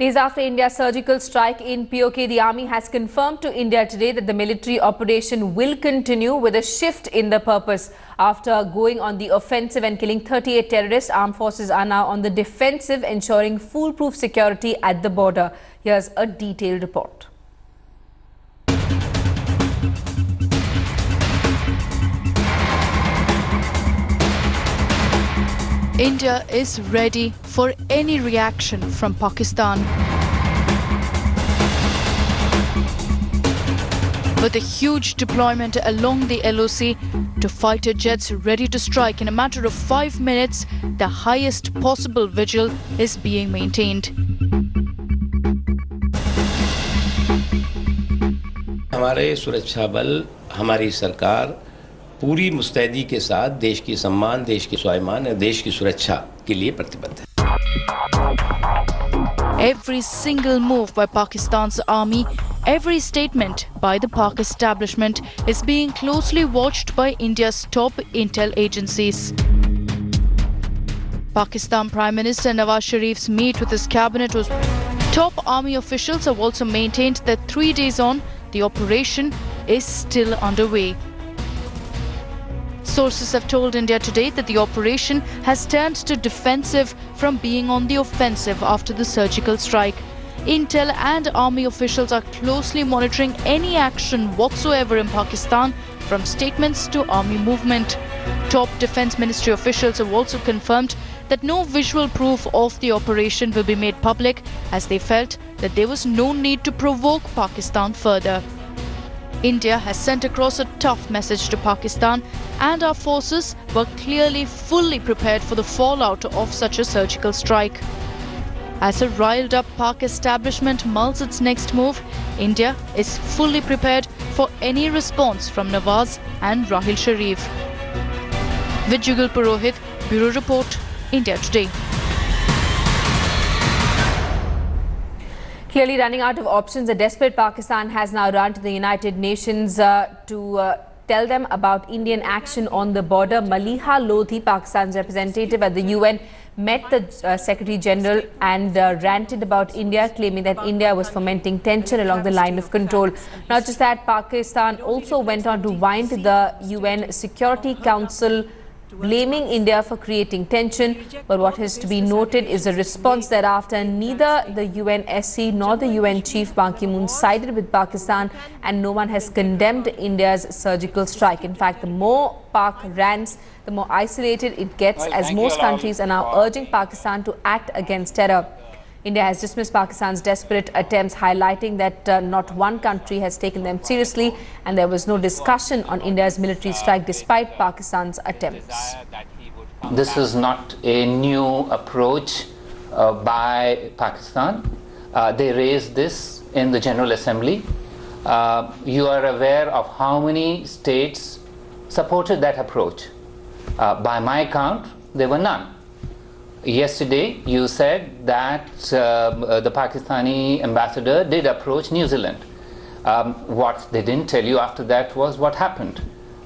Days after India's surgical strike in POK, the army has confirmed to India today that the military operation will continue with a shift in the purpose. After going on the offensive and killing 38 terrorists, armed forces are now on the defensive, ensuring foolproof security at the border. Here's a detailed report. India is ready for any reaction from Pakistan. With a huge deployment along the LOC to fighter jets ready to strike in a matter of 5 minutes, the highest possible vigil is being maintained. हमारे सुरक्षा बल, हमारी सरकार पूरी मुस्तैदी के साथ देश की सम्मान, देश की स्वाभिमान और देश की सुरक्षा के लिए प्रतिबद्ध है. Every single move by Pakistan's army, every statement by the Pak establishment is being closely watched by India's top intel agencies. Pakistan Prime Minister Nawaz Sharif's meet with his cabinet was top army officials have also maintained that 3 days on, the operation is still underway. Sources have told India today that the operation has turned to defensive from being on the offensive after the surgical strike. Intel and army officials are closely monitoring any action whatsoever in Pakistan, from statements to army movement. Top Defence Ministry officials have also confirmed that no visual proof of the operation will be made public, as they felt that there was no need to provoke Pakistan further. India has sent across a tough message to Pakistan, and our forces were clearly fully prepared for the fallout of such a surgical strike. As a riled up Pak establishment mulls its next move, India is fully prepared for any response from Nawaz and Rahil Sharif. With Rohith, Bureau Report, India Today. Clearly running out of options, a desperate Pakistan has now run to the United Nations to tell them about Indian action on the border. Maliha Lodhi, Pakistan's representative at the UN, met the Secretary General and ranted about India, claiming that India was fomenting tension along the line of control. Not just that, Pakistan also went on to wind the UN Security Council, blaming India for creating tension. But what is to be noted is a response thereafter. Neither the UNSC nor the UN chief Ban Ki-moon sided with Pakistan, and no one has condemned India's surgical strike. In fact, the more Pak rants, the more isolated it gets, as most countries are now urging Pakistan to act against terror. India has dismissed Pakistan's desperate attempts, highlighting that not one country has taken them seriously, and there was no discussion on India's military strike despite Pakistan's attempts. This is not a new approach by Pakistan. They raised this in the General Assembly. You are aware of how many states supported that approach. By my count, there were none. Yesterday, you said that the Pakistani ambassador did approach New Zealand. What they didn't tell you after that was what happened.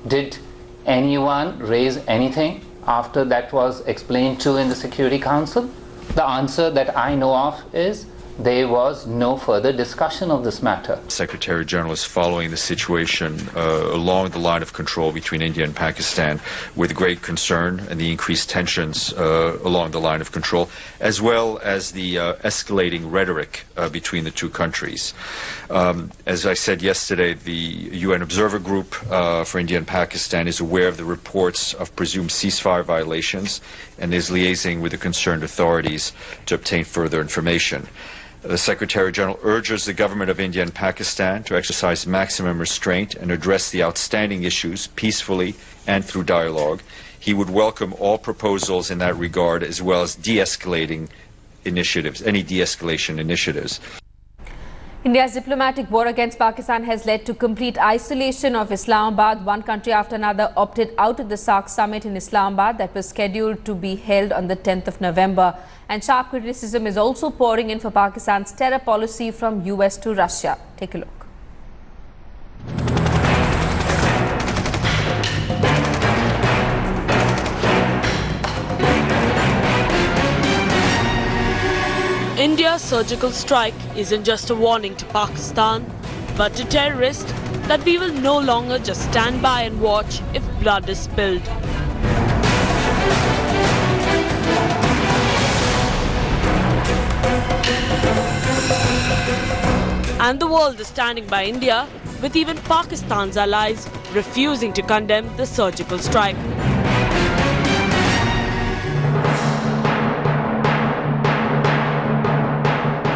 Did anyone raise anything after that was explained to in the Security Council? The answer that I know of is there was no further discussion of this matter. Secretary General is following the situation along the line of control between India and Pakistan with great concern, and the increased tensions along the line of control, as well as the escalating rhetoric between the two countries. As I said yesterday, the UN Observer Group for India and Pakistan is aware of the reports of presumed ceasefire violations and is liaising with the concerned authorities to obtain further information. The Secretary General urges the government of India and Pakistan to exercise maximum restraint and address the outstanding issues peacefully and through dialogue. He would welcome all proposals in that regard, as well as de-escalating initiatives, any de-escalation initiatives. India's diplomatic war against Pakistan has led to complete isolation of Islamabad. One country after another opted out of the SAARC summit in Islamabad that was scheduled to be held on the 10th of November. And sharp criticism is also pouring in for Pakistan's terror policy from US to Russia. Take a look. India's surgical strike isn't just a warning to Pakistan, but to terrorists that we will no longer just stand by and watch if blood is spilled. And the world is standing by India, with even Pakistan's allies refusing to condemn the surgical strike.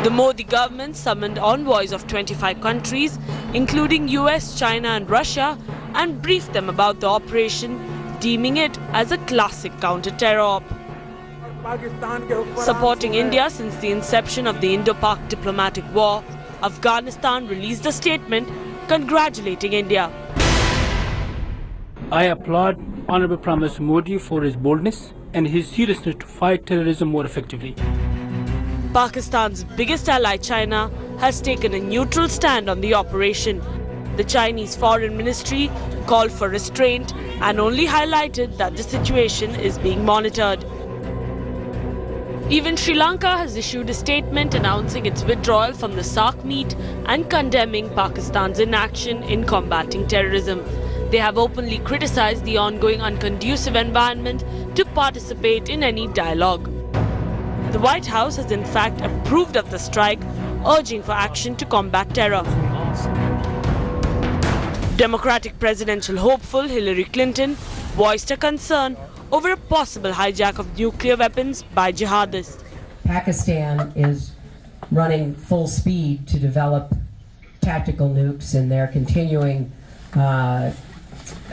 The Modi government summoned envoys of 25 countries, including US, China and Russia, and briefed them about the operation, deeming it as a classic counter-terror op. Supporting India since the inception of the Indo-Pak diplomatic war, Afghanistan released a statement congratulating India. I applaud Honorable Prime Minister Modi for his boldness and his seriousness to fight terrorism more effectively. Pakistan's biggest ally, China, has taken a neutral stand on the operation. The Chinese Foreign Ministry called for restraint and only highlighted that the situation is being monitored. Even Sri Lanka has issued a statement announcing its withdrawal from the SAARC meet and condemning Pakistan's inaction in combating terrorism. They have openly criticized the ongoing unconducive environment to participate in any dialogue. The White House has in fact approved of the strike, urging for action to combat terror. Democratic presidential hopeful Hillary Clinton voiced a concern over a possible hijack of nuclear weapons by jihadists. Pakistan is running full speed to develop tactical nukes, and they're continuing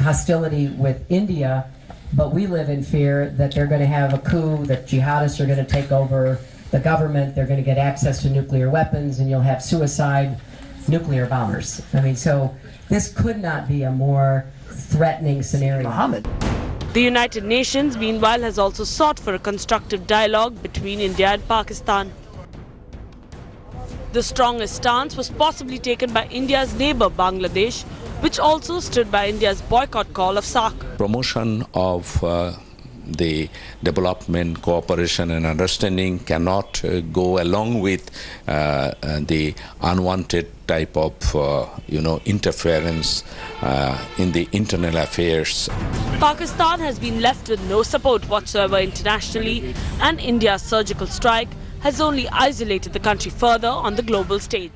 hostility with India. But we live in fear that they're going to have a coup, that jihadists are going to take over the government, they're going to get access to nuclear weapons, and you'll have suicide nuclear bombers. I mean, so this could not be a more threatening scenario. The United Nations, meanwhile, has also sought for a constructive dialogue between India and Pakistan. The strongest stance was possibly taken by India's neighbor Bangladesh, which also stood by India's boycott call of SAARC. Promotion of the development, cooperation and understanding cannot go along with the unwanted type of interference in the internal affairs. Pakistan has been left with no support whatsoever internationally, and India's surgical strike has only isolated the country further on the global stage.